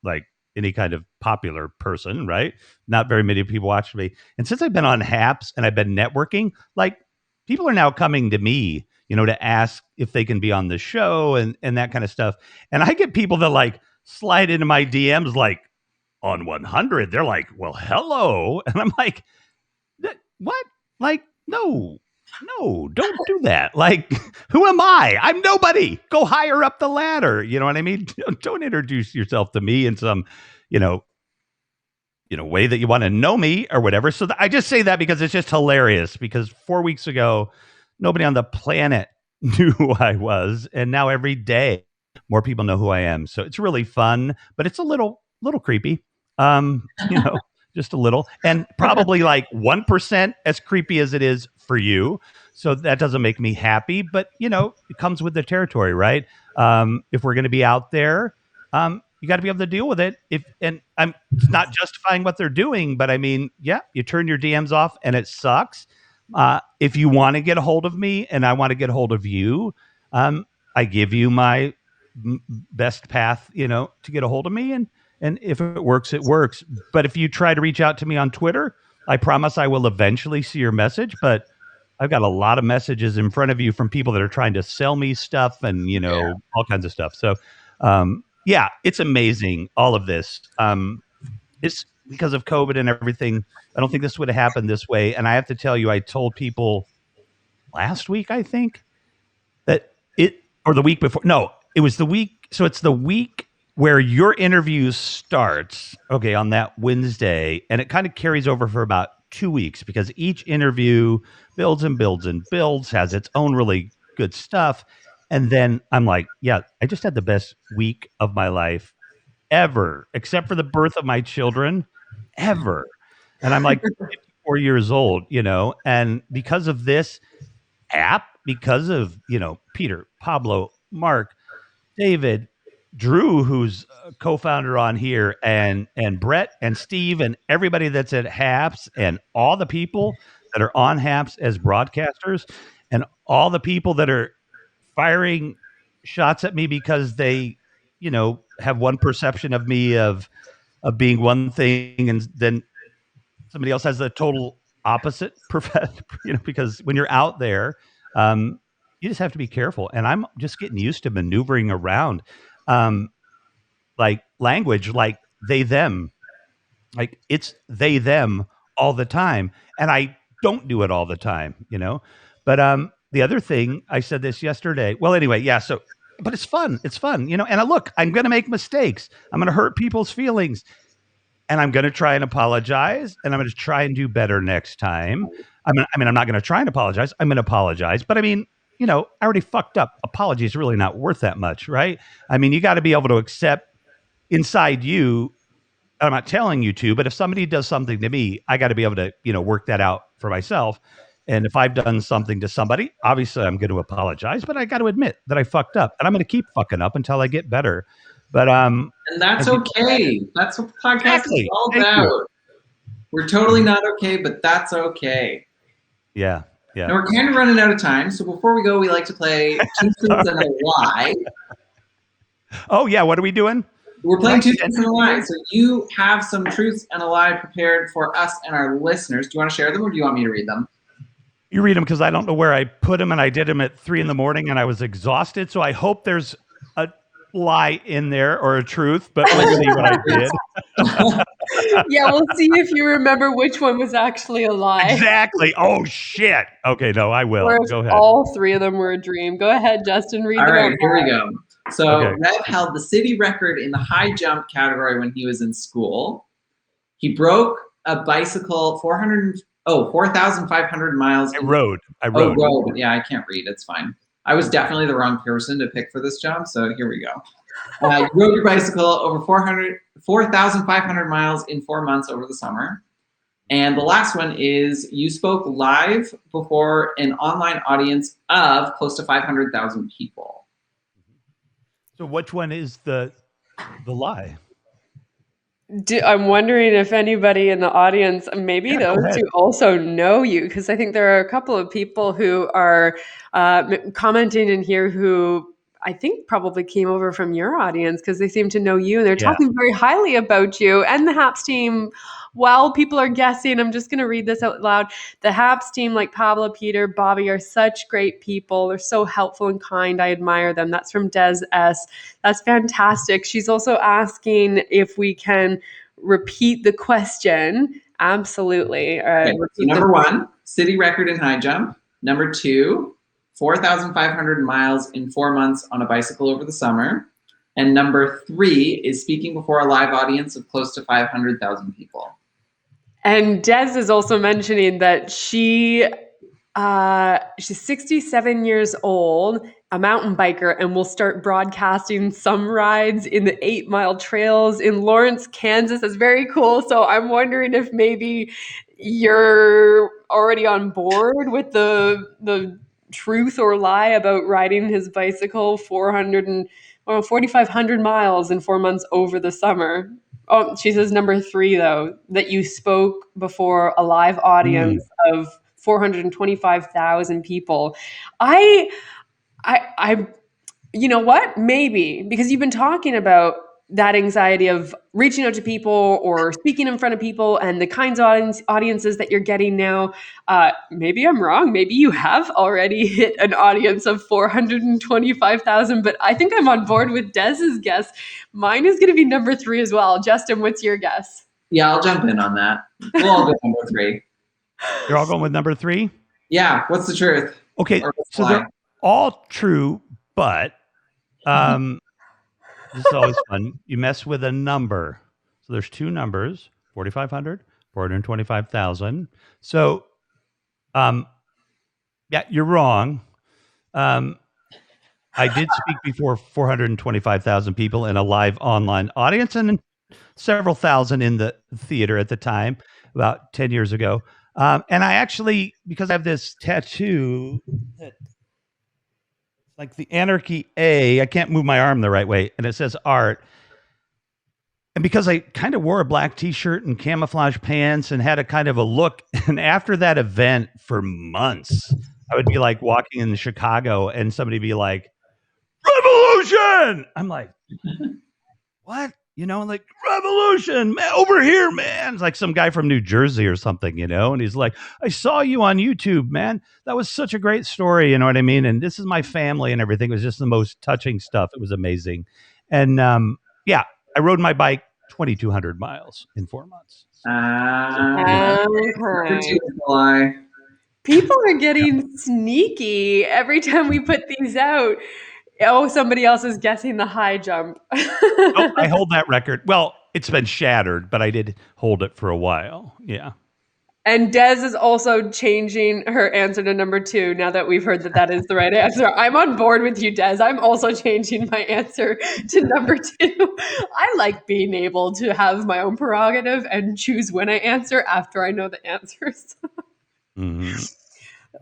like any kind of popular person, right? Not very many people watch me. And since I've been on Haps and I've been networking, like people are now coming to me, to ask if they can be on the show and that kind of stuff. And I get people that like slide into my DMs like on 100. They're like, well, hello. And I'm like, what? Like, no, don't do that. Like, who am I? I'm nobody. Go higher up the ladder. You know what I mean? Don't introduce yourself to me in some, way that you want to know me or whatever. So I just say that because it's just hilarious because 4 weeks ago, nobody on the planet knew who I was. And now every day more people know who I am. So it's really fun, but it's a little creepy. Just a little, and probably like 1% as creepy as it is for you. So that doesn't make me happy, but it comes with the territory, right? If we're going to be out there, you got to be able to deal with it. And I'm not justifying what they're doing, but I mean, yeah, you turn your DMs off and it sucks. If you want to get a hold of me and I want to get a hold of you, I give you my best path, to get a hold of me. And if it works, it works. But if you try to reach out to me on Twitter, I promise I will eventually see your message. But I've got a lot of messages in front of you from people that are trying to sell me stuff and, all kinds of stuff. So, yeah, it's amazing, all of this. It's because of COVID and everything. I don't think this would have happened this way. And I have to tell you, I told people last week, I think, or the week before. No, it was the week. So it's the week where your interview starts, okay, on that Wednesday, and it kind of carries over for about 2 weeks because each interview builds and builds and builds, has its own really good stuff. And then I'm like, yeah, I just had the best week of my life ever, except for the birth of my children, ever. And I'm like 54 years old, and because of this app, because of, Peter, Pablo, Mark, David, Drew, who's a co-founder on here, and Brett and Steve and everybody that's at Haps and all the people that are on Haps as broadcasters and all the people that are firing shots at me because they, have one perception of me of being one thing and then somebody else has the total opposite because when you're out there, you just have to be careful. And I'm just getting used to maneuvering around. Like language, like they, them, like it's they, them all the time. And I don't do it all the time, but, the other thing, I said this yesterday. Well, anyway, yeah. So, but it's fun. It's fun, and I'm going to make mistakes. I'm going to hurt people's feelings and I'm going to try and apologize and I'm going to try and do better next time. I'm not going to try and apologize. I'm going to apologize, but I mean, I already fucked up. Apology is really not worth that much, right? I mean, you got to be able to accept inside you. I'm not telling you to, but if somebody does something to me, I got to be able to, work that out for myself. And if I've done something to somebody, obviously I'm going to apologize, but I got to admit that I fucked up and I'm going to keep fucking up until I get better. But, and that's okay. That's what the podcast is all about. We're totally not okay, but that's okay. Yeah. Yeah. Now we're kind of running out of time. So before we go, we like to play Two Truths and a Lie. Oh yeah. What are we doing? We're playing Two Truths and a Lie. So you have some truths and a lie prepared for us and our listeners. Do you want to share them or do you want me to read them? You read them because I don't know where I put them and I did them at 3 a.m. and I was exhausted. So I hope there's a lie in there or a truth, but we'll see what I did. Yeah, we'll see if you remember which one was actually a lie. Exactly. Oh shit. Okay, no, I will. Or if Go ahead. all three of them were a dream. Go ahead, Justin, read All them right, out. here we go. So Okay. Rev held the city record in the high jump category when he was in school. He broke a bicycle 4,500 miles. I rode. Oh, road. Yeah, I can't read. It's fine. I was definitely the wrong person to pick for this job, so here we go. You rode your bicycle over 4,500 miles in 4 months over the summer. And the last one is you spoke live before an online audience of close to 500,000 people. So which one is the lie? I'm wondering if anybody in the audience, maybe those who also know you, because I think there are a couple of people who are commenting in here who I think probably came over from your audience because they seem to know you and they're talking very highly about you and the HAPS team. While people are guessing, I'm just going to read this out loud. The HAPS team, like Pablo, Peter, Bobby, are such great people. They're so helpful and kind. I admire them. That's from Des S. That's fantastic. She's also asking if we can repeat the question. Absolutely. Okay, so number one, city record in high jump. Number two, 4,500 miles in 4 months on a bicycle over the summer. And number three is speaking before a live audience of close to 500,000 people. And Des is also mentioning that she's 67 years old, a mountain biker, and will start broadcasting some rides in the 8 Mile trails in Lawrence, Kansas. That's very cool. So I'm wondering if maybe you're already on board with the truth or lie about riding his bicycle 4,500 miles in 4 months over the summer. Oh, she says number three, though, that you spoke before a live audience of 425,000 people. I, you know what? Maybe because you've been talking about that anxiety of reaching out to people or speaking in front of people and the kinds of audiences that you're getting now. Maybe I'm wrong. Maybe you have already hit an audience of 425,000, but I think I'm on board with Des's guess. Mine is going to be number three as well. Justin, what's your guess? Yeah, I'll jump in on that. We'll all go number three. You're all going with number three? Yeah. What's the truth? Okay. So they're all true, but this is always fun. You mess with a number. So there's two numbers, 4,500, 425,000. So, yeah, you're wrong. I did speak before 425,000 people in a live online audience and several thousand in the theater at the time, about 10 years ago. And I actually, because I have this tattoo that like the Anarchy A, I can't move my arm the right way, and it says art. And because I kind of wore a black t-shirt and camouflage pants and had a kind of a look, and after that event for months, I would be like walking in Chicago and somebody be like, "Revolution!" I'm like, what? You know, like, "Revolution, man, over here, man." It's like some guy from New Jersey or something, you know? And he's like, "I saw you on YouTube, man. That was such a great story." You know what I mean? And this is my family and everything. It was just the most touching stuff. It was amazing. And yeah, I rode my bike 2,200 miles in 4 months. Okay. People are getting sneaky every time we put these out. Oh, somebody else is guessing the high jump. Oh, I hold that record. Well, it's been shattered, but I did hold it for a while. Yeah. And Des is also changing her answer to number two now that we've heard that that is the right answer. I'm on board with you, Des. I'm also changing my answer to number two. I like being able to have my own prerogative and choose when I answer after I know the answers.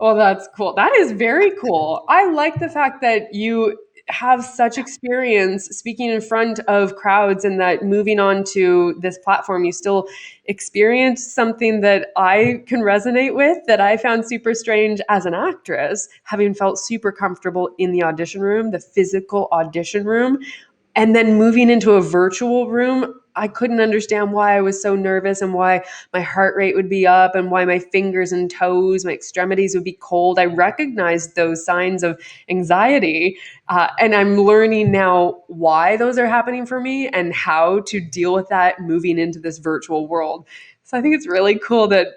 Well, that's cool. That is very cool. I like the fact that you have such experience speaking in front of crowds and that moving on to this platform, you still experience something that I can resonate with, that I found super strange as an actress, having felt super comfortable in the audition room, the physical audition room, and then moving into a virtual room. I couldn't understand why I was so nervous and why my heart rate would be up and why my fingers and toes, my extremities would be cold. I recognized those signs of anxiety. And I'm learning now why those are happening for me and how to deal with that moving into this virtual world. So I think it's really cool that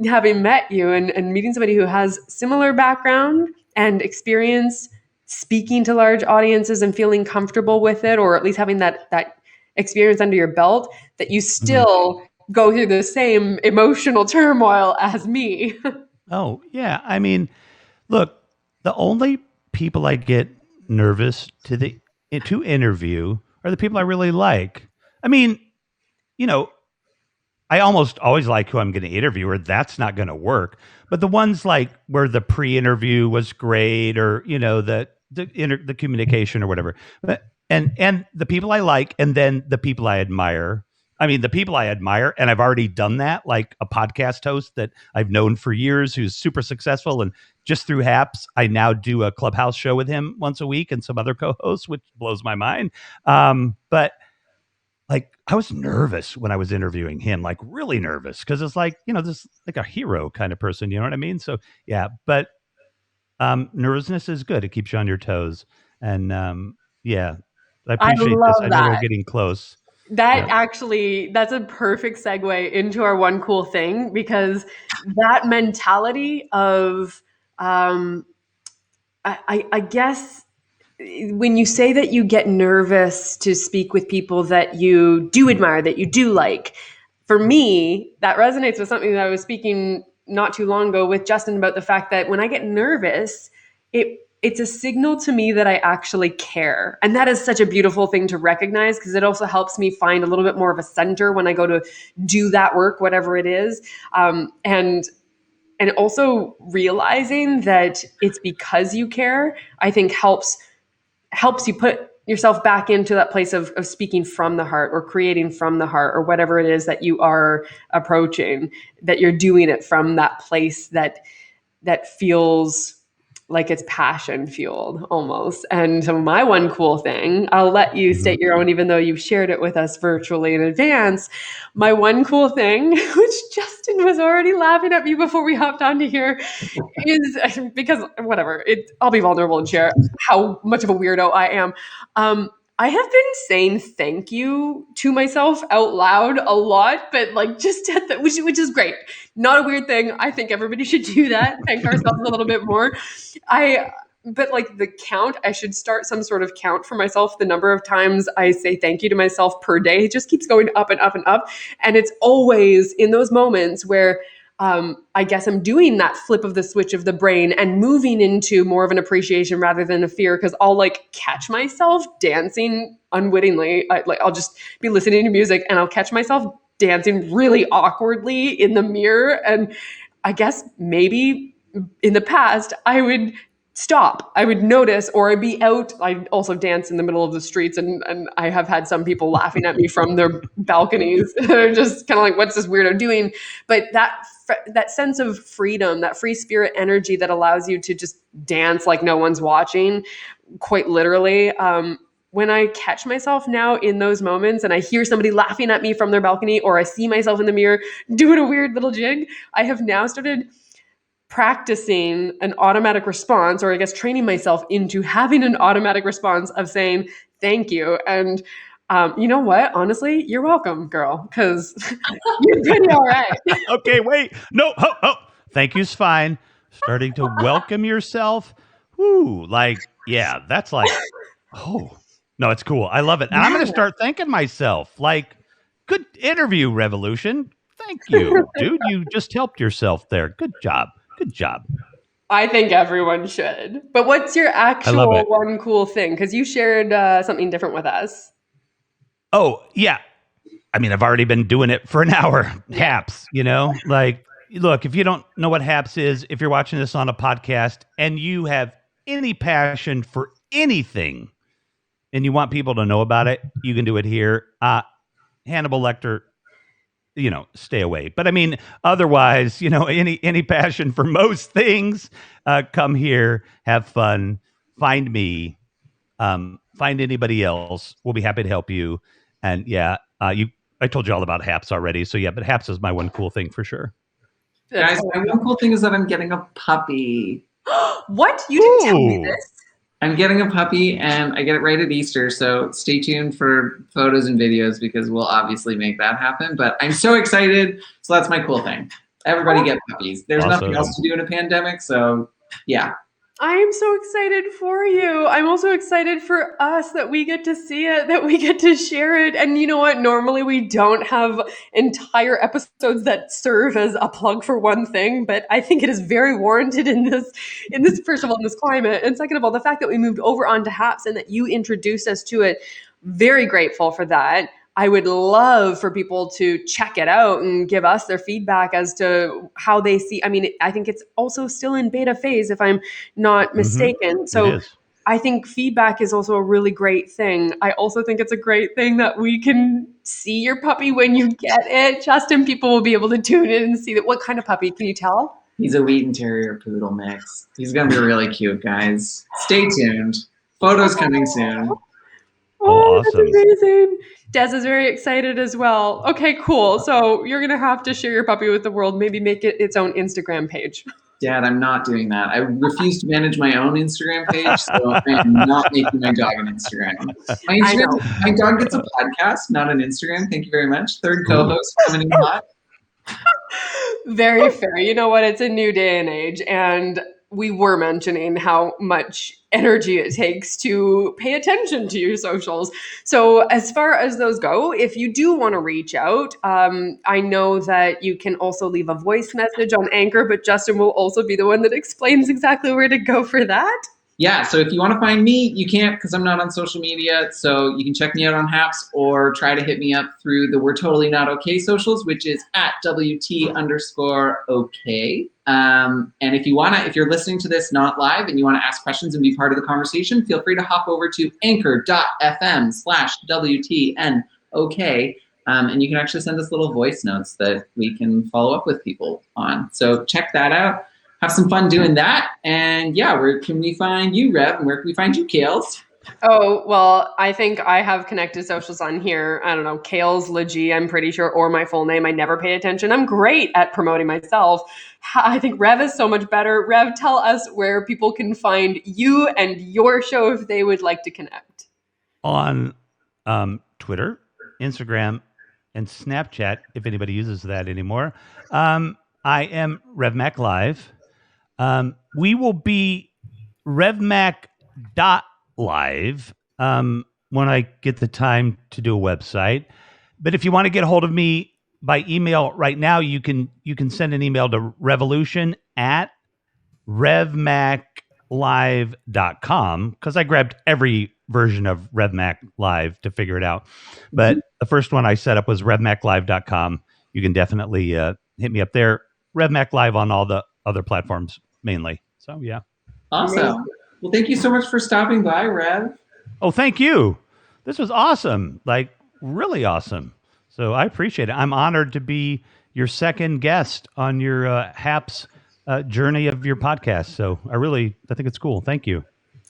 having met you and meeting somebody who has similar background and experience speaking to large audiences and feeling comfortable with it, or at least having that experience under your belt, that you still go through the same emotional turmoil as me. Oh, yeah. I mean, look, the only people I get nervous to interview are the people I really like. I mean, you know, I almost always like who I'm going to interview, or that's not going to work. But the ones like where the pre-interview was great, or the communication or whatever, and the people I like, and then the people I admire. I mean, the people I admire, and I've already done that, like a podcast host that I've known for years, who's super successful, and just through Haps, I now do a Clubhouse show with him once a week and some other co-hosts, which blows my mind. But like I was nervous when I was interviewing him, like really nervous, because it's like, this like a hero kind of person, you know what I mean? So yeah, but nervousness is good. It keeps you on your toes. And yeah, I I appreciate this. love I know we're that. getting close. That Yeah. actually, that's a perfect segue into our one cool thing, because that mentality of, I guess, when you say that you get nervous to speak with people that you do admire, that you do like, for me, that resonates with something that I was speaking not too long ago with Justin about the fact that when I get nervous, it's a signal to me that I actually care. And that is such a beautiful thing to recognize, because it also helps me find a little bit more of a center when I go to do that work, whatever it is. And also realizing that it's because you care, I think helps you put yourself back into that place of speaking from the heart, or creating from the heart, or whatever it is that you are approaching, that you're doing it from that place that feels like it's passion fueled almost. And so my one cool thing, I'll let you Mhm. state your own, even though you've shared it with us virtually in advance. My one cool thing, which Justin was already laughing at me before we hopped onto here, is because whatever, I'll be vulnerable and share how much of a weirdo I am. I have been saying thank you to myself out loud a lot, but like just at the, which is great. Not a weird thing. I think everybody should do that. Thank ourselves a little bit more. I but like the count, I should start some sort of count for myself. The number of times I say thank you to myself per day just keeps going up and up and up. And it's always in those moments where I guess I'm doing that flip of the switch of the brain and moving into more of an appreciation rather than a fear, because I'll like catch myself dancing unwittingly. I'll just be listening to music and I'll catch myself dancing really awkwardly in the mirror. And I guess maybe in the past I would stop. I would notice, or I'd be out. I also dance in the middle of the streets, and I have had some people laughing at me from their balconies. They're just kind of like, "What's this weirdo doing?" But that sense of freedom, that free spirit energy that allows you to just dance like no one's watching, quite literally. When I catch myself now in those moments and I hear somebody laughing at me from their balcony, or I see myself in the mirror doing a weird little jig, I have now started practicing an automatic response, or I guess training myself into having an automatic response of saying thank you. And you know what? Honestly, you're welcome, girl, because you're pretty all right. Okay, wait. No, thank you's fine. Starting to welcome yourself. Whoo, like, yeah, that's like, oh, no, it's cool. I love it. And I'm going to Yeah. start thanking myself. Like, good interview, Revolution. Thank you, dude. You just helped yourself there. Good job. Good job. I think everyone should. But what's your I love actual it. one cool thing? Because you shared something different with us. Oh, yeah. I mean, I've already been doing it for an hour. Yeah. Haps, like, look, if you don't know what Haps is, if you're watching this on a podcast and you have any passion for anything and you want people to know about it, you can do it here. Hannibal Lecter, stay away. But I mean, otherwise, any passion for most things, come here, have fun, find me, find anybody else. We'll be happy to help you. And yeah, you I told you all about Haps already. So yeah, but Haps is my one cool thing for sure. Guys, my one cool thing is that I'm getting a puppy. What? You didn't tell me this. I'm getting a puppy, and I get it right at Easter, so stay tuned for photos and videos because we'll obviously make that happen. But I'm so excited, so that's my cool thing. Everybody get puppies. There's nothing else to do in a pandemic, so yeah. I am so excited for you. I'm also excited for us that we get to see it, that we get to share it. And you know what? Normally we don't have entire episodes that serve as a plug for one thing, but I think it is very warranted in this, first of all, in this climate. And second of all, the fact that we moved over onto Haps and that you introduced us to it. Very grateful for that. I would love for people to check it out and give us their feedback as to how they see. I mean, I think it's also still in beta phase, if I'm not mistaken. So I think feedback is also a really great thing. I also think it's a great thing that we can see your puppy when you get it. Justin, people will be able to tune in and see that. What kind of puppy? Can you tell? He's a Wheaten Terrier Poodle mix. He's going to be really cute, guys. Stay tuned. Photos coming soon. Oh, awesome. That's amazing. Des is very excited as well. Okay, cool. So you're going to have to share your puppy with the world, maybe make it its own Instagram page. Dad, I'm not doing that. I refuse to manage my own Instagram page, so I am not making my dog an Instagram. My dog gets a podcast, not an Instagram. Thank you very much. Third co-host coming in hot. Very fair. You know what? It's a new day and age, and we were mentioning how much energy it takes to pay attention to your socials. So as far as those go, if you do want to reach out, I know that you can also leave a voice message on Anchor, but Justin will also be the one that explains exactly where to go for that. Yeah, so if you want to find me, you can't because I'm not on social media. So you can check me out on Haps or try to hit me up through the We're Totally Not Okay socials, which is at WT_OK. And if you're listening to this not live and you want to ask questions and be part of the conversation, feel free to hop over to anchor.fm/WTNOK. And you can actually send us little voice notes that we can follow up with people on. So check that out. Have some fun doing that. And yeah, where can we find you, Rev? And where can we find you, Kales? Oh, well, I think I have connected socials on here. I don't know, Kales Legie, I'm pretty sure, or my full name. I never pay attention. I'm great at promoting myself. I think Rev is so much better. Rev, tell us where people can find you and your show if they would like to connect. On Twitter, Instagram, and Snapchat, if anybody uses that anymore. I am RevMac Live. We will be RevMac.live when I get the time to do a website. But if you want to get a hold of me by email right now, you can send an email to revolution@revmaclive.com because I grabbed every version of RevMac Live to figure it out. But the first one I set up was revmaclive.com. You can definitely hit me up there. RevMac Live on all the other platforms mainly. So, yeah. Awesome. Well, thank you so much for stopping by, Rev. Oh, thank you. This was awesome. Like, really awesome. So I appreciate it. I'm honored to be your second guest on your Haps journey of your podcast. So I think it's cool. Thank you.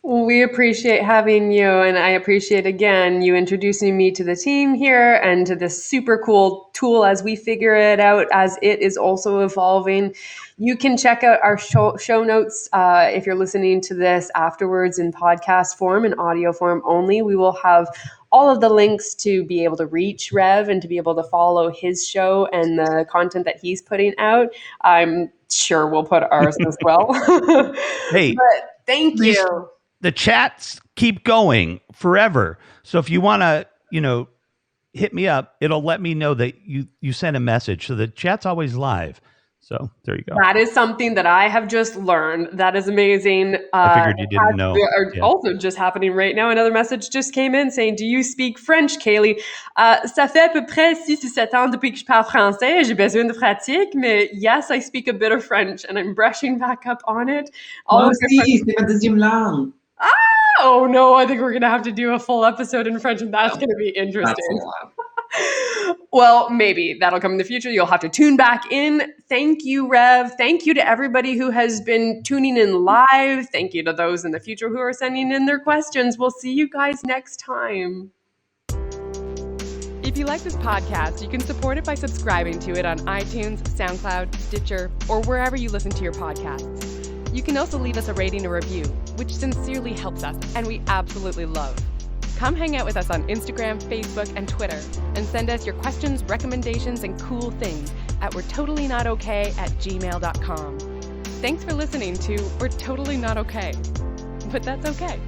Well, we appreciate having you, and I appreciate, again, you introducing me to the team here and to this super cool tool as we figure it out, as it is also evolving. You can check out our show notes if you're listening to this afterwards in podcast form and audio form only. We will have all of the links to be able to reach Rev and to be able to follow his show and the content that he's putting out. I'm sure we'll put ours as well. Hey, but thank you. The chats keep going forever. So if you want to, hit me up, it'll let me know that you sent a message. So the chat's always live. So there you go. That is something that I have just learned. That is amazing. I figured you didn't know. Also just happening right now. Another message just came in saying, do you speak French, Kaylee? Ça fait à peu près 6 ou 7 ans depuis que je parle français. J'ai besoin de pratique. Mais yes, I speak a bit of French and I'm brushing back up on it. Moi aussi, c'est ma deuxième langue. Oh no, I think we're going to have to do a full episode in French and that's going to be interesting. Well, maybe that'll come in the future. You'll have to tune back in. Thank you, Rev. Thank you to everybody who has been tuning in live. Thank you to those in the future who are sending in their questions. We'll see you guys next time. If you like this podcast, you can support it by subscribing to it on iTunes, SoundCloud, Stitcher, or wherever you listen to your podcasts. You can also leave us a rating or review, which sincerely helps us and we absolutely love. Come hang out with us on Instagram, Facebook, and Twitter, and send us your questions, recommendations, and cool things at we'retotallynotokay@gmail.com. Thanks for listening to We're Totally Not Okay, but that's okay.